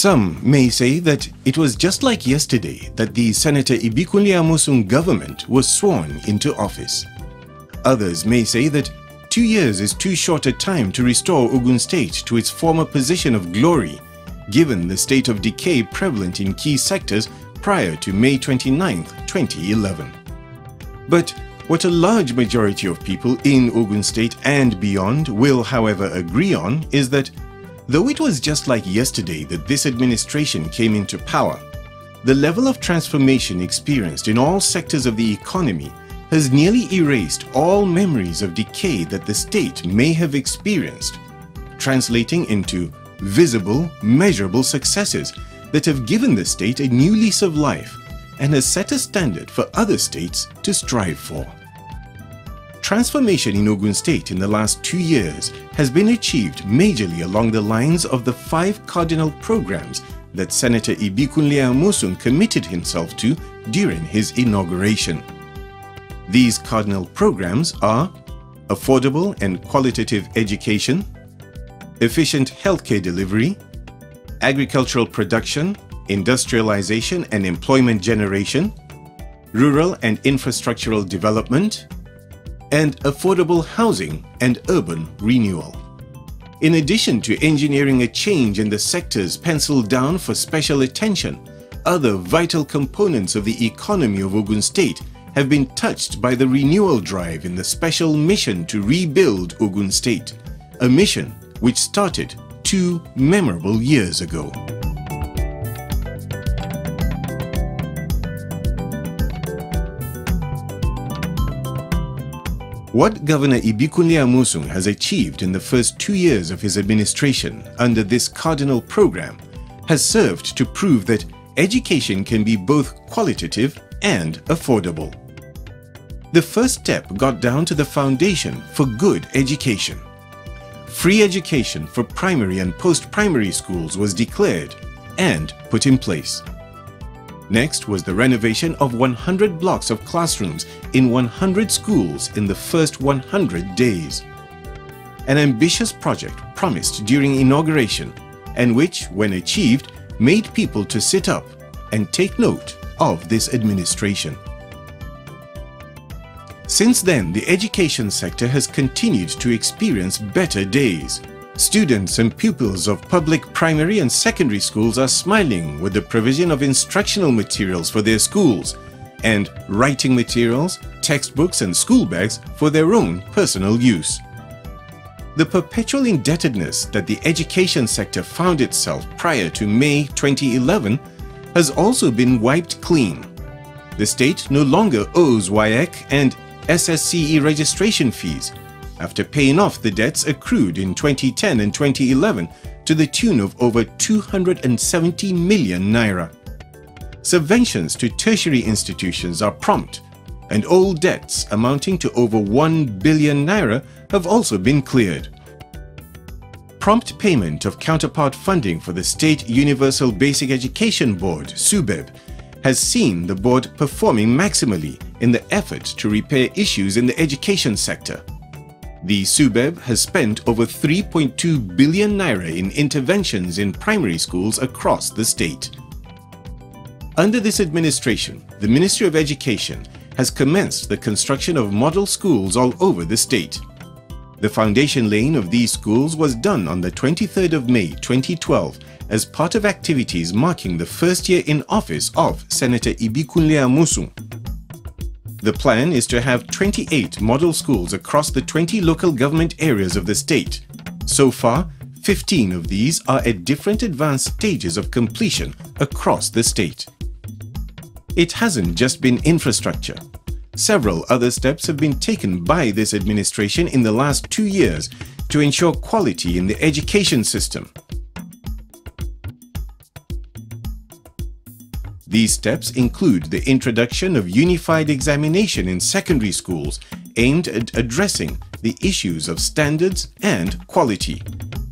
Some may say that it was just like yesterday that the Senator Ibikunle Amosun government was sworn into office. Others may say that 2 years is too short a time to restore Ogun State to its former position of glory, given the state of decay prevalent in key sectors prior to May 29, 2011. But what a large majority of people in Ogun State and beyond will, however, agree on is that though it was just like yesterday that this administration came into power, the level of transformation experienced in all sectors of the economy has nearly erased all memories of decay that the state may have experienced, translating into visible, measurable successes that have given the state a new lease of life and has set a standard for other states to strive for. Transformation in Ogun State in the last 2 years has been achieved majorly along the lines of the 5 cardinal programs that Senator Ibikunle Amosun committed himself to during his inauguration. These cardinal programs are affordable and qualitative education, efficient healthcare delivery, agricultural production, industrialization and employment generation, rural and infrastructural development, and affordable housing and urban renewal. In addition to engineering a change in the sectors penciled down for special attention, other vital components of the economy of Ogun State have been touched by the renewal drive in the special mission to rebuild Ogun State, a mission which started 2 memorable years ago. What Governor Ibikunle Amosun has achieved in the first 2 years of his administration under this cardinal program has served to prove that education can be both qualitative and affordable. The first step got down to the foundation for good education. Free education for primary and post-primary schools was declared and put in place. Next was the renovation of 100 blocks of classrooms in 100 schools in the first 100 days. An ambitious project promised during inauguration and which, when achieved, made people to sit up and take note of this administration. Since then, the education sector has continued to experience better days. Students and pupils of public primary and secondary schools are smiling with the provision of instructional materials for their schools and writing materials, textbooks and school bags for their own personal use. The perpetual indebtedness that the education sector found itself prior to May 2011 has also been wiped clean. The state no longer owes WAEC and SSCE registration fees after paying off the debts accrued in 2010 and 2011 to the tune of over 270 million naira. Subventions to tertiary institutions are prompt, and old debts amounting to over 1 billion naira have also been cleared. Prompt payment of counterpart funding for the State Universal Basic Education Board, SUBEB, has seen the board performing maximally in the effort to repair issues in the education sector. The SUBEB has spent over 3.2 billion naira in interventions in primary schools across the state. Under this administration, the Ministry of Education has commenced the construction of model schools all over the state. The foundation laying of these schools was done on the 23rd of May 2012 as part of activities marking the first year in office of Senator Ibikunle Amosun. The plan is to have 28 model schools across the 20 local government areas of the state. So far, 15 of these are at different advanced stages of completion across the state. It hasn't just been infrastructure. Several other steps have been taken by this administration in the last 2 years to ensure quality in the education system. These steps include the introduction of unified examination in secondary schools aimed at addressing the issues of standards and quality,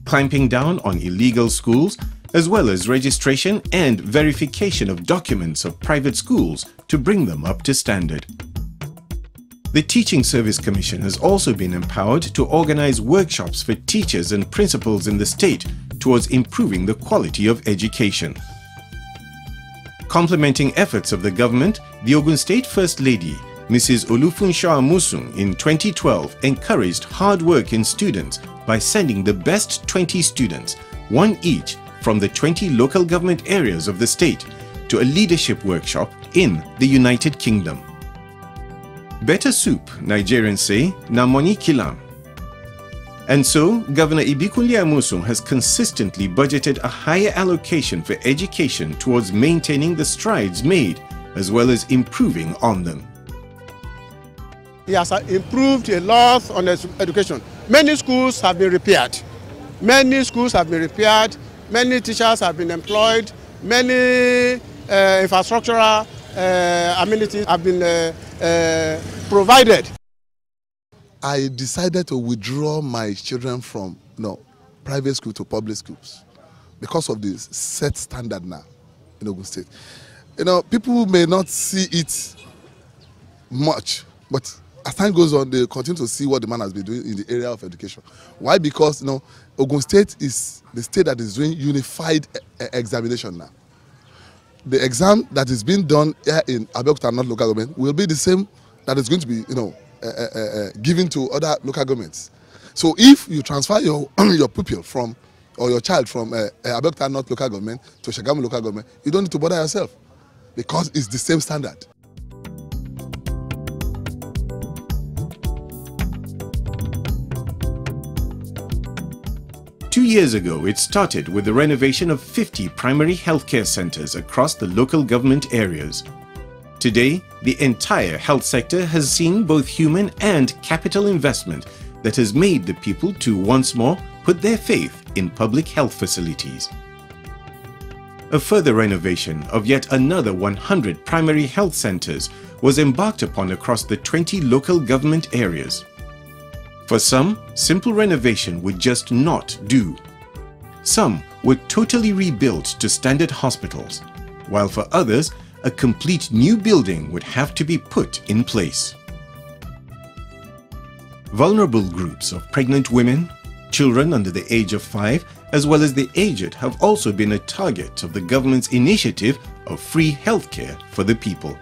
clamping down on illegal schools, as well as registration and verification of documents of private schools to bring them up to standard. The Teaching Service Commission has also been empowered to organize workshops for teachers and principals in the state towards improving the quality of education. Complementing efforts of the government, the Ogun State First Lady, Mrs. Olufunsho Amosun, in 2012 encouraged hard work in students by sending the best 20 students, one each from the 20 local government areas of the state, to a leadership workshop in the United Kingdom. Better soup, Nigerians say, na money kill. And so, Governor Ibikunle Amosun has consistently budgeted a higher allocation for education towards maintaining the strides made, as well as improving on them. He has improved a lot on education. Many schools have been repaired. Many schools have been repaired. Many teachers have been employed. Many infrastructural amenities have been provided. I decided to withdraw my children from private school to public schools because of the set standard now in Ogun State. People may not see it much, but as time goes on, they continue to see what the man has been doing in the area of education. Why? Because Ogun State is the state that is doing unified examination now. The exam that is being done here in Abeokuta North local government will be the same that is going to be given to other local governments. So if you transfer your pupil from, or your child from Abeokuta North local government to Shagamu local government, you don't need to bother yourself because it's the same standard. Two years ago, it started with the renovation of 50 primary healthcare centers across the local government areas. Today, the entire health sector has seen both human and capital investment that has made the people to once more put their faith in public health facilities. A further renovation of yet another 100 primary health centers was embarked upon across the 20 local government areas. For some, simple renovation would just not do. Some were totally rebuilt to standard hospitals, while for others, a complete new building would have to be put in place. Vulnerable groups of pregnant women, children under the age of 5, as well as the aged have also been a target of the government's initiative of free healthcare for the people.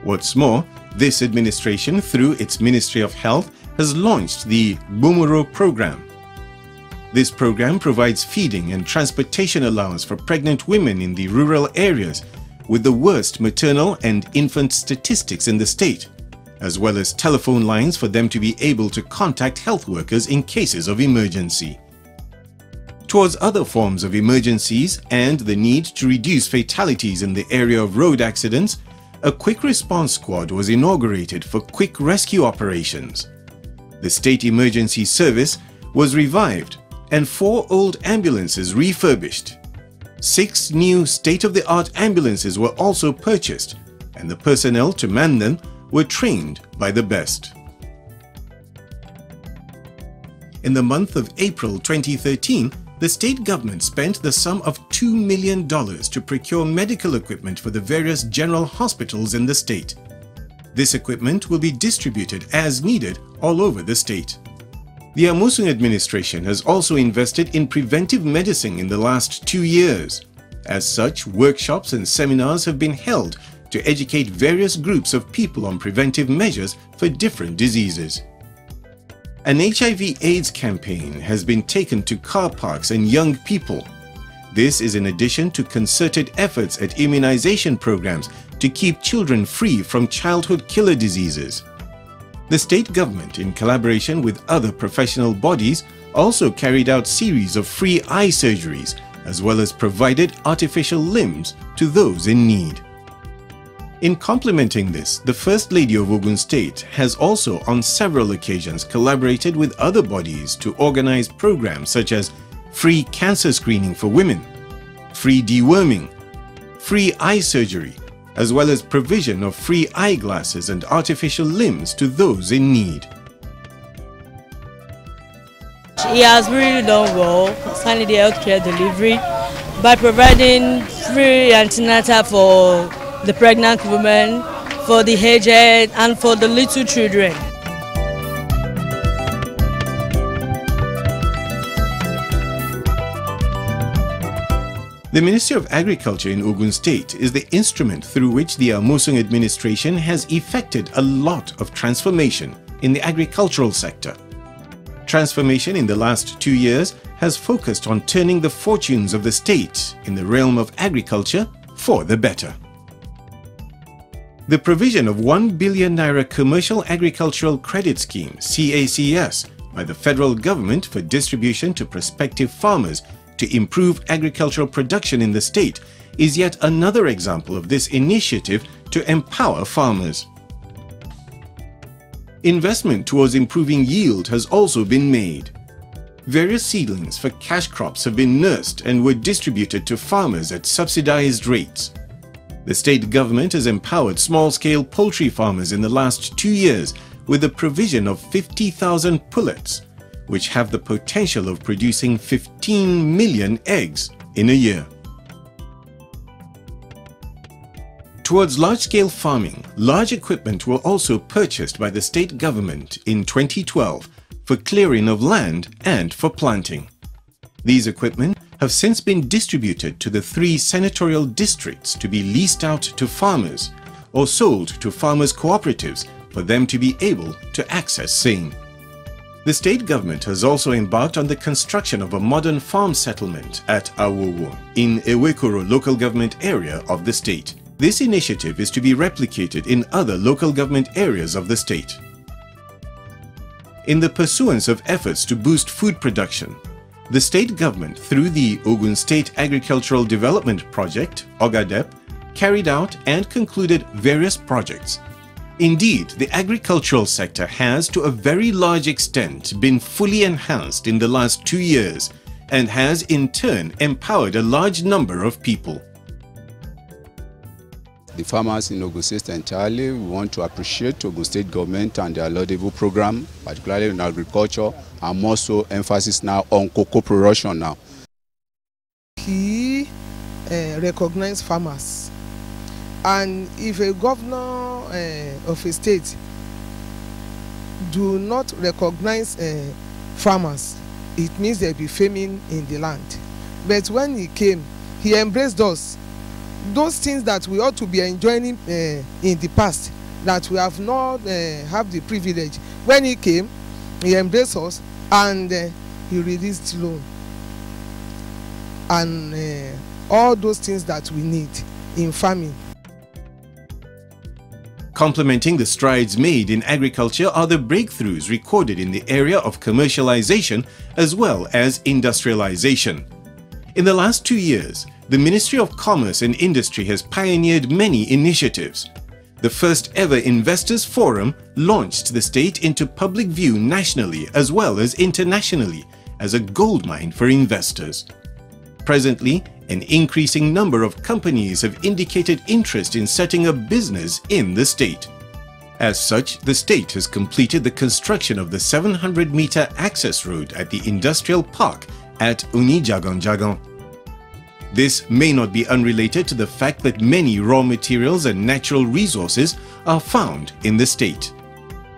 What's more, this administration, through its Ministry of Health, has launched the Bomoro program. This program provides feeding and transportation allowance for pregnant women in the rural areas with the worst maternal and infant statistics in the state, as well as telephone lines for them to be able to contact health workers in cases of emergency. Towards other forms of emergencies and the need to reduce fatalities in the area of road accidents, a quick response squad was inaugurated for quick rescue operations. The State Emergency Service was revived and 4 old ambulances refurbished. 6 new state-of-the-art ambulances were also purchased, and the personnel to man them were trained by the best. In the month of April 2013, the state government spent the sum of $2 million to procure medical equipment for the various general hospitals in the state. This equipment will be distributed as needed all over the state. The Amosun administration has also invested in preventive medicine in the last 2 years. As such, workshops and seminars have been held to educate various groups of people on preventive measures for different diseases. An HIV/AIDS campaign has been taken to car parks and young people. This is in addition to concerted efforts at immunization programs to keep children free from childhood killer diseases. The state government, in collaboration with other professional bodies, also carried out series of free eye surgeries, as well as provided artificial limbs to those in need. In complementing this, the First Lady of Ogun State has also on several occasions collaborated with other bodies to organize programs such as free cancer screening for women, free deworming, free eye surgery, as well as provision of free eyeglasses and artificial limbs to those in need. He has really done well concerning the healthcare delivery by providing free antenatal for the pregnant women, for the aged, and for the little children. The Ministry of Agriculture in Ogun State is the instrument through which the Amosun administration has effected a lot of transformation in the agricultural sector. Transformation in the last 2 years has focused on turning the fortunes of the state in the realm of agriculture for the better. The provision of 1 billion naira Commercial Agricultural Credit Scheme (CACS) by the federal government for distribution to prospective farmers to improve agricultural production in the state is yet another example of this initiative to empower farmers. Investment towards improving yield has also been made. Various seedlings for cash crops have been nursed and were distributed to farmers at subsidized rates. The state government has empowered small-scale poultry farmers in the last 2 years with the provision of 50,000 pullets, which have the potential of producing 15 million eggs in a year. Towards large-scale farming, large equipment were also purchased by the state government in 2012 for clearing of land and for planting. These equipment have since been distributed to the 3 senatorial districts to be leased out to farmers or sold to farmers' cooperatives for them to be able to access same. The state government has also embarked on the construction of a modern farm settlement at Awowo in Ewekoro local government area of the state. This initiative is to be replicated in other local government areas of the state. In the pursuance of efforts to boost food production, the state government, through the Ogun State Agricultural Development Project, OGADEP, carried out and concluded various projects. Indeed, the agricultural sector has, to a very large extent, been fully enhanced in the last 2 years and has, in turn, empowered a large number of people. The farmers in Ogun State entirely, we want to appreciate Ogun State government and their laudable program, particularly in agriculture, and more so emphasis now on cocoa production now. He recognized farmers, and if a governor of a state do not recognize farmers, it means there will be famine in the land. But when he came, he embraced us. Those things that we ought to be enjoying in the past, that we have not have the privilege. When he came, he embraced us and he released loan and all those things that we need in farming. Complementing the strides made in agriculture are the breakthroughs recorded in the area of commercialization as well as industrialization. In the last 2 years, the Ministry of Commerce and Industry has pioneered many initiatives. The first ever Investors Forum launched the state into public view nationally as well as internationally as a goldmine for investors. Presently, an increasing number of companies have indicated interest in setting up business in the state. As such, the state has completed the construction of the 700-meter access road at the industrial park at Unijagan. This may not be unrelated to the fact that many raw materials and natural resources are found in the state.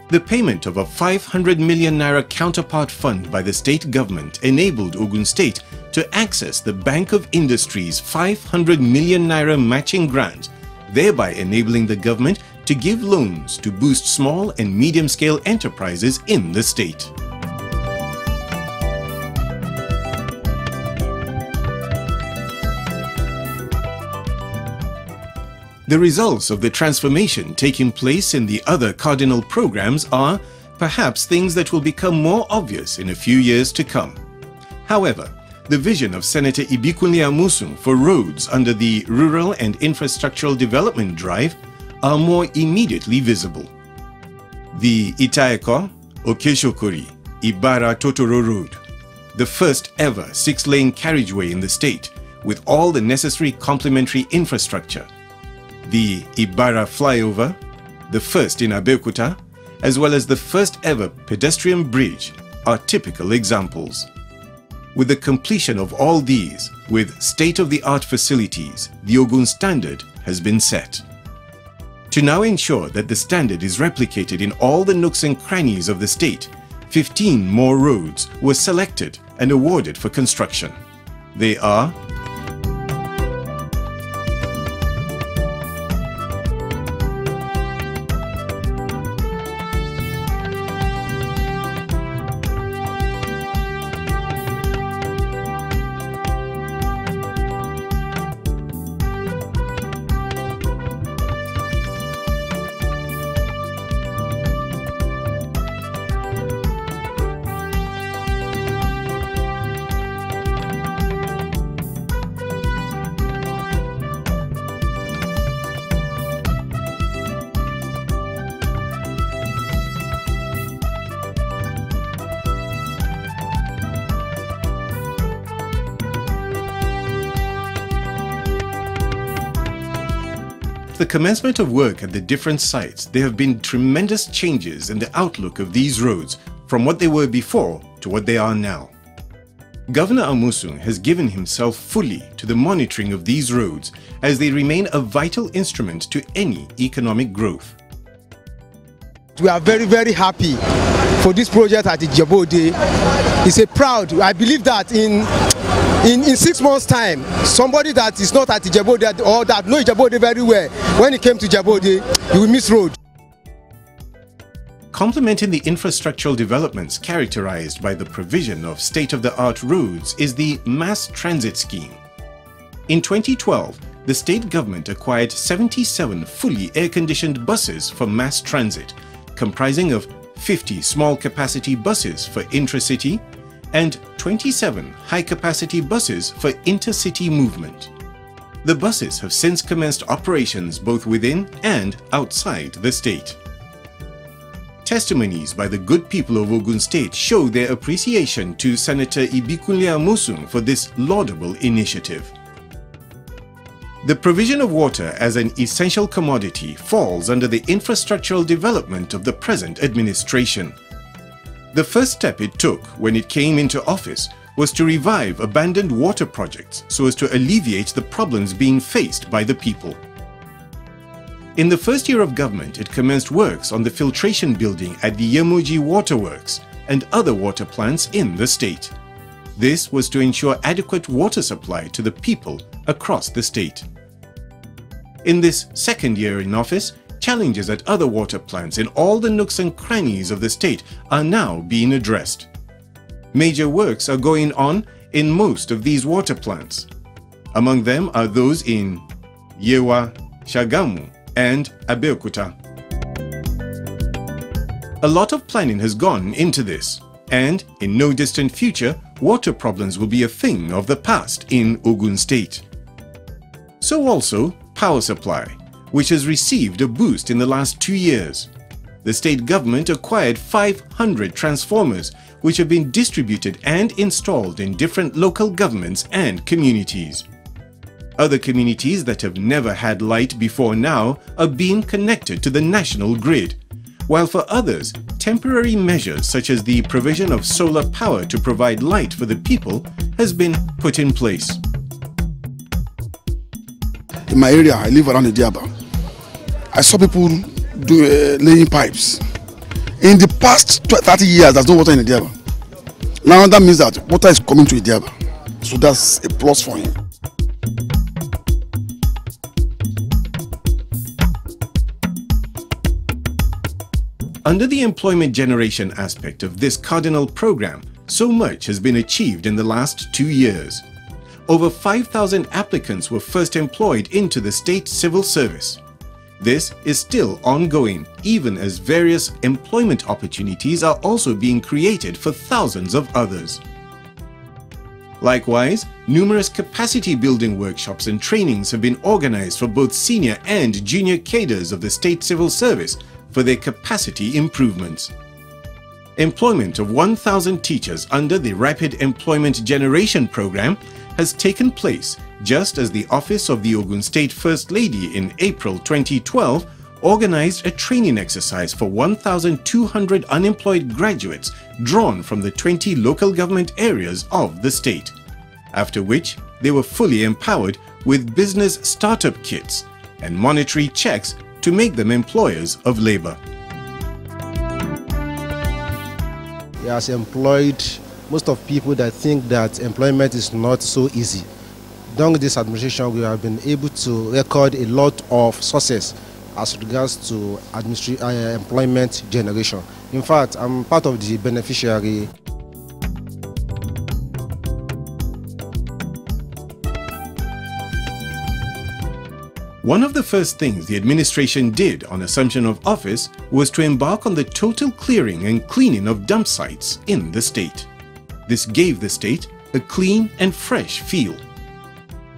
The payment of a 500 million naira counterpart fund by the state government enabled Ogun State to access the Bank of Industry's 500 million naira matching grant, thereby enabling the government to give loans to boost small and medium-scale enterprises in the state. The results of the transformation taking place in the other cardinal programs are perhaps things that will become more obvious in a few years to come. However, the vision of Senator Ibikunle Amosun for roads under the Rural and Infrastructural Development Drive are more immediately visible. The Itaeko, Okeshokori, Ibara Totoro Road, the first ever 6-lane carriageway in the state with all the necessary complementary infrastructure. The Ibara flyover, the first in Abeokuta, as well as the first ever pedestrian bridge are typical examples. With the completion of all these, with state-of-the-art facilities, the Ogun Standard has been set. To now ensure that the standard is replicated in all the nooks and crannies of the state, 15 more roads were selected and awarded for construction. They are the commencement of work at the different sites, there have been tremendous changes in the outlook of these roads from what they were before to what they are now. Governor Amusung has given himself fully to the monitoring of these roads as they remain a vital instrument to any economic growth. We are very, very happy for this project at Ijebode. It's a proud, I believe that in 6 months' time, somebody that is not at Ijebode or that knows Ijebode very well, when he came to Ijebode, he will miss road. Complementing the infrastructural developments characterized by the provision of state-of-the-art roads is the mass transit scheme. In 2012, the state government acquired 77 fully air-conditioned buses for mass transit, comprising of 50 small-capacity buses for intracity and 27 high-capacity buses for intercity movement. The buses have since commenced operations both within and outside the state. Testimonies by the good people of Ogun State show their appreciation to Senator Ibikunle Amusung for this laudable initiative. The provision of water as an essential commodity falls under the infrastructural development of the present administration. The first step it took when it came into office was to revive abandoned water projects so as to alleviate the problems being faced by the people. In the first year of government, it commenced works on the filtration building at the Yemoji Waterworks and other water plants in the state. This was to ensure adequate water supply to the people across the state. In this second year in office, challenges at other water plants in all the nooks and crannies of the state are now being addressed. Major works are going on in most of these water plants. Among them are those in Yewa, Shagamu, and Abeokuta. A lot of planning has gone into this, and in no distant future, water problems will be a thing of the past in Ogun State. So also power supply, which has received a boost in the last 2 years. The state government acquired 500 transformers, which have been distributed and installed in different local governments and communities. Other communities that have never had light before now are being connected to the national grid, while for others, temporary measures such as the provision of solar power to provide light for the people has been put in place. In my area, I live around the Diaba. I saw people laying pipes. In the past 30 years, there's no water in the Diaba. Now that means that water is coming to the Diaba. So that's a plus for him. Under the employment generation aspect of this cardinal program, so much has been achieved in the last 2 years. Over 5,000 applicants were first employed into the state civil service. This is still ongoing, even as various employment opportunities are also being created for thousands of others. Likewise, numerous capacity building workshops and trainings have been organized for both senior and junior cadres of the state civil service for their capacity improvements. Employment of 1,000 teachers under the Rapid Employment Generation Program has taken place just as the Office of the Ogun State First Lady in April 2012 organized a training exercise for 1,200 unemployed graduates drawn from the 20 local government areas of the state, after which they were fully empowered with business startup kits and monetary checks to make them employers of labor. He has employed most of people that think that employment is not so easy. During this administration, we have been able to record a lot of success as regards to employment generation. In fact, I'm part of the beneficiary. One of the first things the administration did on assumption of office was to embark on the total clearing and cleaning of dump sites in the state. This gave the state a clean and fresh feel.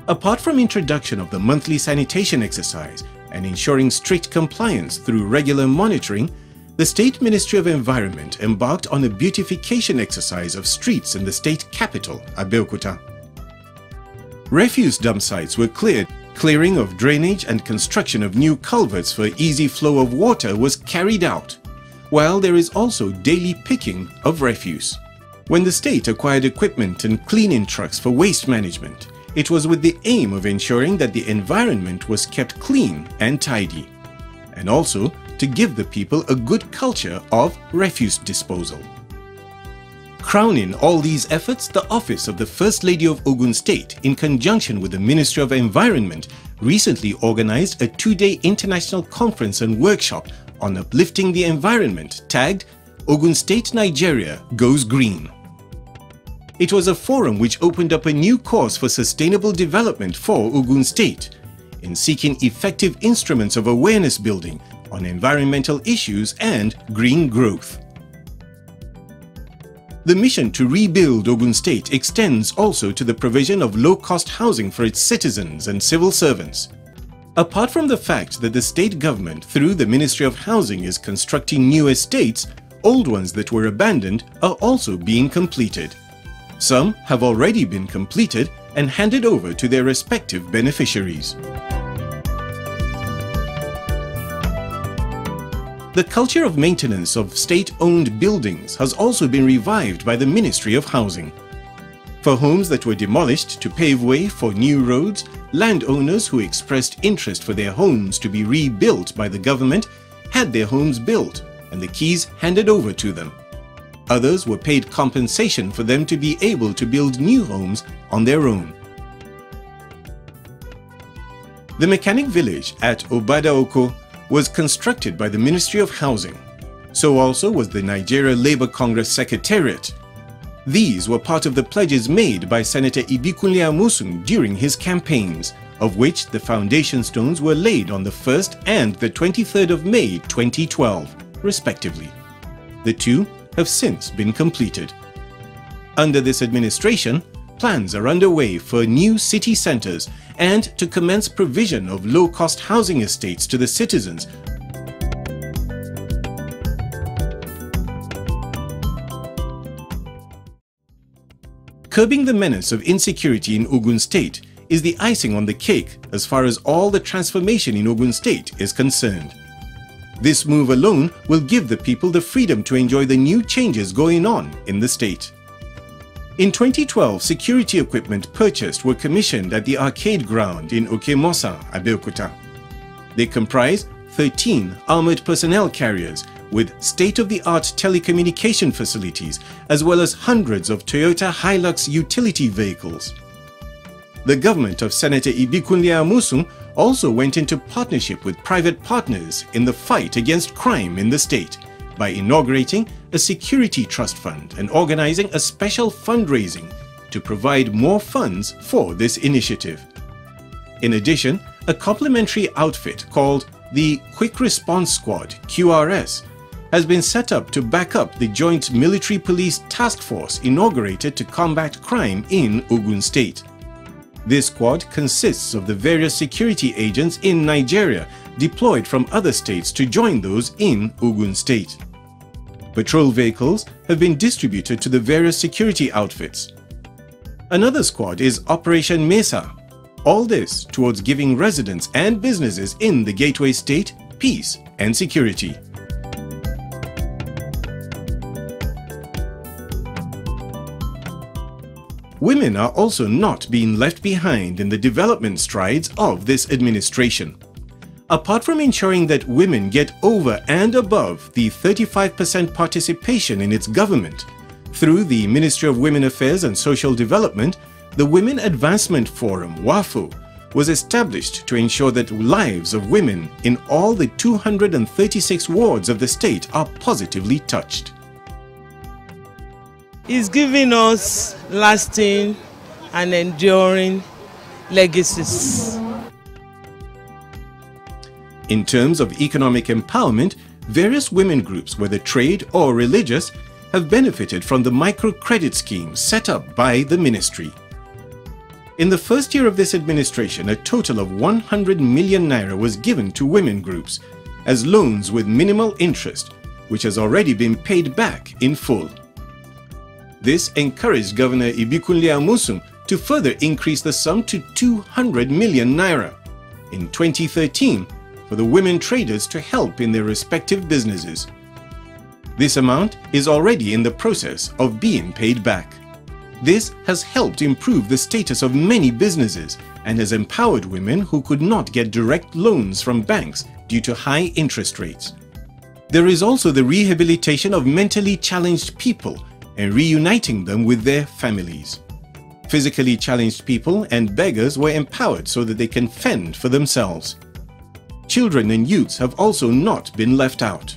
Apart from introduction of the monthly sanitation exercise and ensuring strict compliance through regular monitoring, the State Ministry of Environment embarked on a beautification exercise of streets in the state capital, Abeokuta. Refuse dump sites were cleared Clearing of drainage and construction of new culverts for easy flow of water was carried out, while there is also daily picking of refuse. When the state acquired equipment and cleaning trucks for waste management, it was with the aim of ensuring that the environment was kept clean and tidy, and also to give the people a good culture of refuse disposal. Crowning all these efforts, the office of the First Lady of Ogun State, in conjunction with the Ministry of Environment, recently organized a 2-day international conference and workshop on uplifting the environment, tagged Ogun State, Nigeria Goes Green. It was a forum which opened up a new course for sustainable development for Ogun State, in seeking effective instruments of awareness building on environmental issues and green growth. The mission to rebuild Ogun State extends also to the provision of low-cost housing for its citizens and civil servants. Apart from the fact that the state government, through the Ministry of Housing, is constructing new estates, old ones that were abandoned are also being completed. Some have already been completed and handed over to their respective beneficiaries. The culture of maintenance of state-owned buildings has also been revived by the Ministry of Housing. For homes that were demolished to pave way for new roads, landowners who expressed interest for their homes to be rebuilt by the government had their homes built and the keys handed over to them. Others were paid compensation for them to be able to build new homes on their own. The mechanic village at Obadaoko was constructed by the Ministry of Housing. So also was the Nigeria Labour Congress Secretariat. These were part of the pledges made by Senator Ibikunle Amosun during his campaigns, of which the foundation stones were laid on the 1st and the 23rd of May 2012, respectively. The two have since been completed. Under this administration, plans are underway for new city centers and to commence provision of low-cost housing estates to the citizens. Curbing the menace of insecurity in Ogun State is the icing on the cake as far as all the transformation in Ogun State is concerned. This move alone will give the people the freedom to enjoy the new changes going on in the state. In 2012, security equipment purchased were commissioned at the arcade ground in Okemosa, Abeokuta. They comprise 13 armored personnel carriers with state-of-the-art telecommunication facilities, as well as hundreds of Toyota Hilux utility vehicles. The government of Senator Ibikunle Amosun also went into partnership with private partners in the fight against crime in the state by inaugurating a security trust fund and organizing a special fundraising to provide more funds for this initiative. In addition, a complementary outfit called the Quick Response Squad, QRS, has been set up to back up the Joint Military Police Task Force inaugurated to combat crime in Ogun State. This squad consists of the various security agents in Nigeria deployed from other states to join those in Ogun State. Patrol vehicles have been distributed to the various security outfits. Another squad is Operation Mesa. All this towards giving residents and businesses in the Gateway State peace and security. Women are also not being left behind in the development strides of this administration. Apart from ensuring that women get over and above the 35% participation in its government, through the Ministry of Women Affairs and Social Development, the Women Advancement Forum, WAFO, was established to ensure that lives of women in all the 236 wards of the state are positively touched. It's giving us lasting and enduring legacies. In terms of economic empowerment, various women groups, whether trade or religious, have benefited from the microcredit scheme set up by the ministry. In the first year of this administration, a total of 100 million naira was given to women groups as loans with minimal interest, which has already been paid back in full. This encouraged Governor Ibikunle Amosun to further increase the sum to 200 million naira, in 2013 for the women traders to help in their respective businesses. This amount is already in the process of being paid back. This has helped improve the status of many businesses and has empowered women who could not get direct loans from banks due to high interest rates. There is also the rehabilitation of mentally challenged people and reuniting them with their families. Physically challenged people and beggars were empowered so that they can fend for themselves. Children and youths have also not been left out.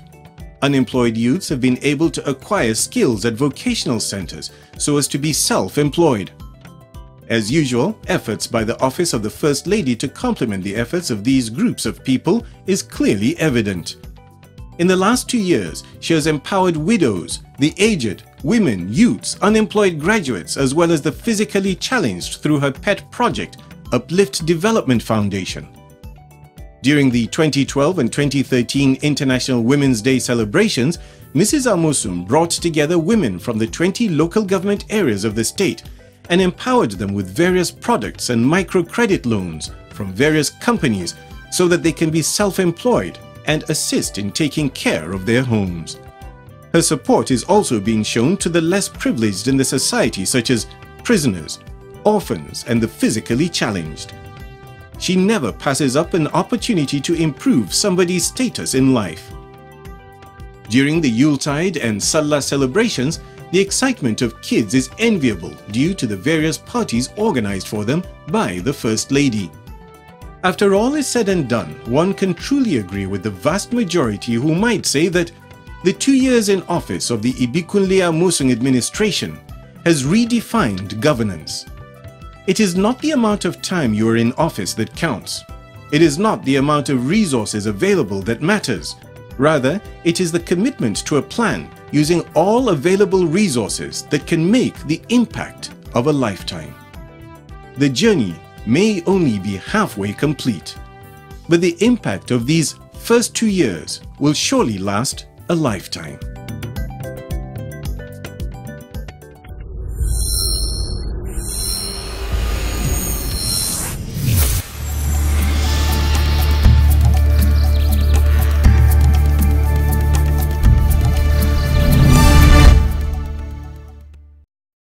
Unemployed youths have been able to acquire skills at vocational centers so as to be self-employed. As usual, efforts by the Office of the First Lady to complement the efforts of these groups of people is clearly evident. In the last 2 years, she has empowered widows, the aged, women, youths, unemployed graduates, as well as the physically challenged through her pet project, Uplift Development Foundation. During the 2012 and 2013 International Women's Day celebrations, Mrs. Amosun brought together women from the 20 local government areas of the state and empowered them with various products and microcredit loans from various companies so that they can be self-employed and assist in taking care of their homes. Her support is also being shown to the less privileged in the society, such as prisoners, orphans, and the physically challenged. She never passes up an opportunity to improve somebody's status in life. During the Yuletide and Sallah celebrations, the excitement of kids is enviable due to the various parties organized for them by the First Lady. After all is said and done, one can truly agree with the vast majority who might say that the 2 years in office of the Ibikunle Amosun administration has redefined governance. It is not the amount of time you are in office that counts. It is not the amount of resources available that matters. Rather, it is the commitment to a plan using all available resources that can make the impact of a lifetime. The journey may only be halfway complete, but the impact of these first 2 years will surely last a lifetime.